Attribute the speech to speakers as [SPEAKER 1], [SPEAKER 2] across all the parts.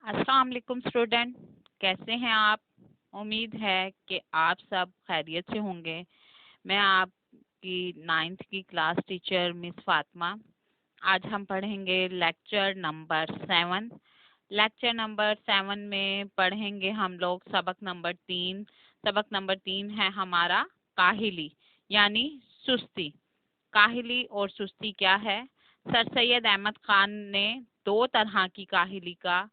[SPEAKER 1] अस्सलाम वालेकुम स्टूडेंट, कैसे हैं आप। उम्मीद है कि आप सब खैरियत से होंगे। मैं आपकी 9th की क्लास टीचर मिस फातिमा। आज हम पढ़ेंगे लेक्चर नंबर 7। लेक्चर नंबर 7 में पढ़ेंगे हम लोग सबक नंबर 3। सबक नंबर 3 है हमारा काहिली यानी सुस्ती। काहिली और सुस्ती क्या है। सर सैयद अहमद खान ने दो तरह की काहिली का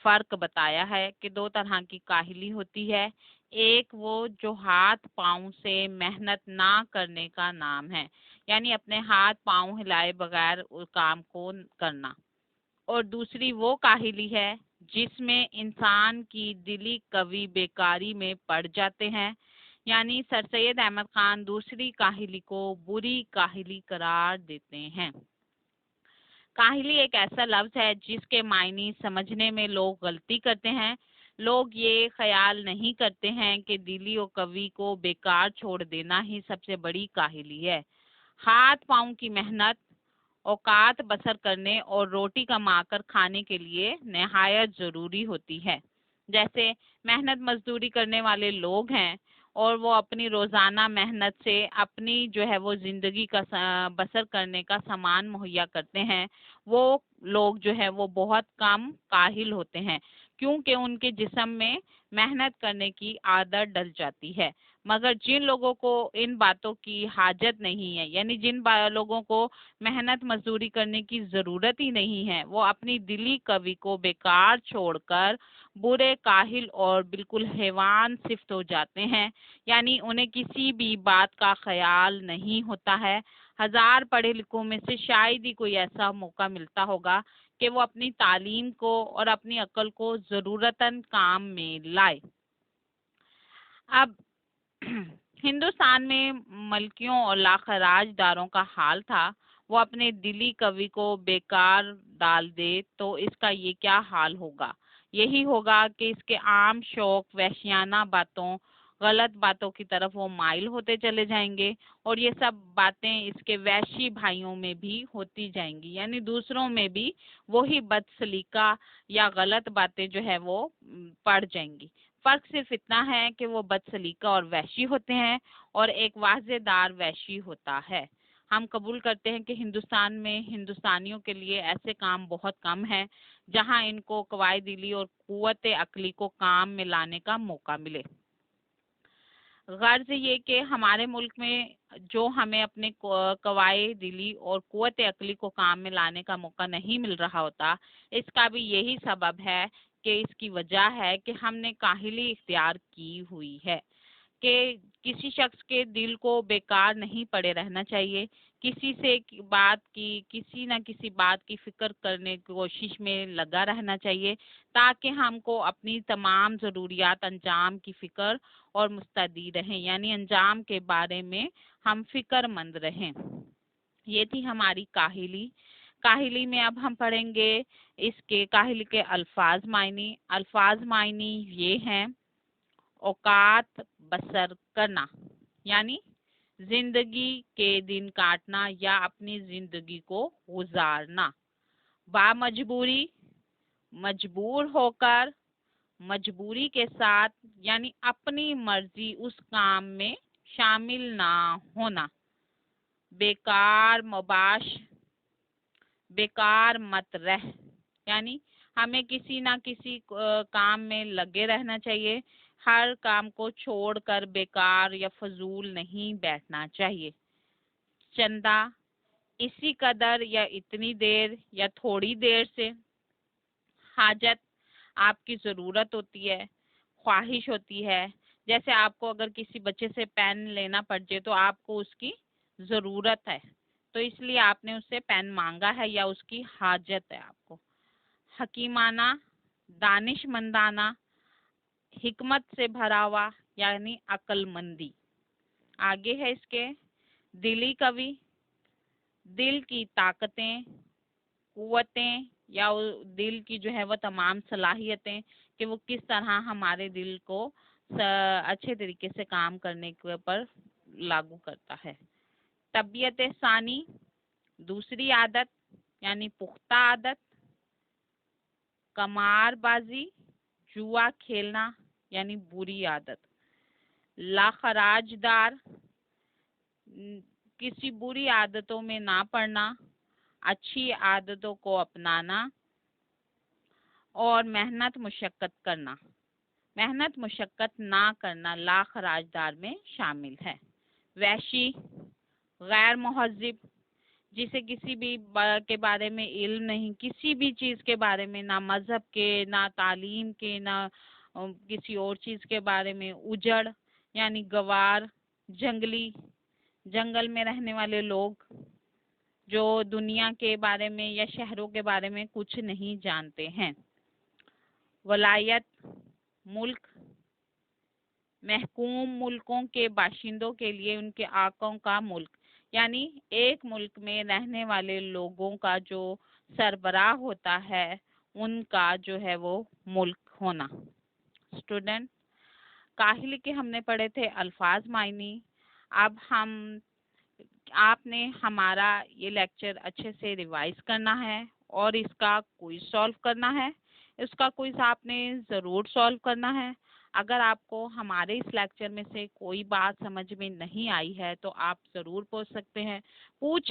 [SPEAKER 1] फर्क बताया है कि दो तरह की काहिली होती है। एक वो जो हाथ पांव से मेहनत ना करने का नाम है, यानी अपने हाथ पांव हिलाए बगैर उस काम को करना। और दूसरी वो काहिली है जिसमें इंसान की दिली कवि बेकारी में पड़ जाते हैं। यानी सर सैयद अहमद खान दूसरी काहिली को बुरी काहिली करार देते हैं। काहिली एक ऐसा लफ्ज है जिसके मायने समझने में लोग गलती करते हैं। लोग ये ख्याल नहीं करते हैं कि दिली और कवि को बेकार छोड़ देना ही सबसे बड़ी काहिली है। हाथ पांव की मेहनत औकात बसर करने और रोटी कमाकर खाने के लिए नहायत जरूरी होती है। जैसे मेहनत मजदूरी करने वाले लोग हैं और वो अपनी रोजाना मेहनत से अपनी जो है वो जिंदगी का बसर करने का सामान मुहैया करते हैं। वो लोग जो है वो बहुत कम काहिल होते हैं, क्योंकि उनके जिस्म में मेहनत करने की आदत डल जाती है। मगर जिन लोगों को इन बातों की हाजत नहीं है, यानी जिन लोगों को मेहनत मजदूरी करने की जरूरत ही नहीं है, वो अपनी दिली कवि को बेकार छोड़कर बुरे काहिल और बिल्कुल हैवान सिफ्त हो जाते हैं। यानी उन्हें किसी भी बात का ख्याल नहीं होता है। हजार पढ़े लिखों में से शायद ही कोई ऐसा मौका मिलता होगा कि वो अपनी तालीम को और अपनी अक्ल को जरूरतन काम में लाए। अब हिंदुस्तान में मलकियों और लाखराजदारों का हाल था। वो अपने दिली कवि को बेकार डाल दे तो इसका ये क्या हाल होगा। यही होगा कि इसके आम शौक वहशियाना बातों गलत बातों की तरफ वो माइल होते चले जाएंगे और ये सब बातें इसके वैशी भाइयों में भी होती जाएंगी, यानी दूसरों में भी वही बदसलीका या गलत बातें जो है वो पड़ जाएंगी। फर्क सिर्फ इतना है कि वो बदसलीका और वहशी होते हैं और एक वाजेदार वहशी होता है। हम कबूल करते हैं कि हिंदुस्तान में हिंदुस्तानियों के लिए ऐसे काम बहुत कम हैं जहां इनको कवायद दिली और कुव्वत अकली को काम में लाने का मौका मिले। गर्ज ये कि हमारे मुल्क में जो हमें अपने कवायद दिली और कुव्वत अकली को काम में लाने का मौका नहीं मिल रहा होता, इसका भी यही सबब है कि इसकी वजह है कि हमने काहिली इख्तियार की हुई है कि किसी शख्स के दिल को बेकार नहीं पड़े रहना चाहिए। किसी से किसी न किसी बात की फिक्र करने की कोशिश में लगा रहना चाहिए, ताकि हमको अपनी तमाम ज़रूरियात अंजाम की फिक्र और मुस्तैदी रहें, यानी अंजाम के बारे में हम फिक्रमंद रहें। ये थी हमारी काहिली। काहिली में अब हम पढ़ेंगे इसके काहिली के अल्फाज मायने। अल्फाज मायने ये हैं औकात बसर करना, यानी जिंदगी के दिन काटना या अपनी जिंदगी को गुजारना। बामजबूरी, मजबूर होकर, मजबूरी के साथ, यानी अपनी मर्जी उस काम में शामिल ना होना। बेकार मबाश, बेकार मत रह, यानी हमें किसी ना किसी काम में लगे रहना चाहिए। हर काम को छोड़कर बेकार या फजूल नहीं बैठना चाहिए। चंदा, इसी कदर या इतनी देर या थोड़ी देर से। हाजत, आपकी ज़रूरत होती है, ख्वाहिश होती है। जैसे आपको अगर किसी बच्चे से पेन लेना पड़ जाए तो आपको उसकी ज़रूरत है, तो इसलिए आपने उससे पेन मांगा है या उसकी हाजत है आपको। हकीमाना, दानिशमंदाना, हिकमत से भरा हुआ, यानी अक्लमंदी। आगे है इसके दिली कवि, दिल की ताकतें, कुव्वतें या दिल की जो है वह तमाम सलाहियतें कि वो किस तरह हमारे दिल को अच्छे तरीके से काम करने के ऊपर लागू करता है। तबीयत सानी, दूसरी आदत यानी पुख्ता आदत। कमारबाजी, जुआ खेलना यानी बुरी आदत। लाखराजदार, किसी बुरी आदतों में ना पड़ना, अच्छी आदतों को अपनाना। और मेहनत मुशक्कत करना, मेहनत मुशक्कत ना करना लाखराजदार में शामिल है। वैशी, गैर मुहज्जिब, जिसे किसी भी के बारे में इल्म नहीं, किसी भी चीज़ के बारे में, ना मज़हब के, ना तालीम के, ना किसी और चीज़ के बारे में। उजड़ यानी गवार, जंगली, जंगल में रहने वाले लोग जो दुनिया के बारे में या शहरों के बारे में कुछ नहीं जानते हैं। वलायत, मुल्क, महकूम मुल्कों के बाशिंदों के लिए उनके आकों का मुल्क, यानी एक मुल्क में रहने वाले लोगों का जो सरबराह होता है उनका जो है वो मुल्क होना। स्टूडेंट, काहिली के हमने पढ़े थे अल्फाज मायनी। अब आपने हमारा ये लेक्चर अच्छे से रिवाइज करना है और इसका क्विज सॉल्व करना है। इसका क्विज आपने ज़रूर सॉल्व करना है। अगर आपको हमारे इस लेक्चर में से कोई बात समझ में नहीं आई है तो आप ज़रूर पूछ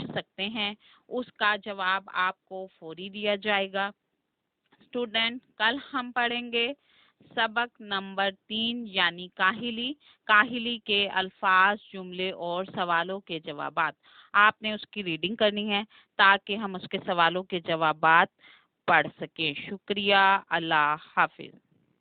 [SPEAKER 1] सकते हैं। उसका जवाब आपको फौरी दिया जाएगा। स्टूडेंट, कल हम पढ़ेंगे सबक नंबर 3 यानी काहिली। काहिली के अल्फाज, जुमले और सवालों के जवाबात। आपने उसकी रीडिंग करनी है ताकि हम उसके सवालों के जवाबात पढ़ सकें। शुक्रिया। अल्लाह हाफिज।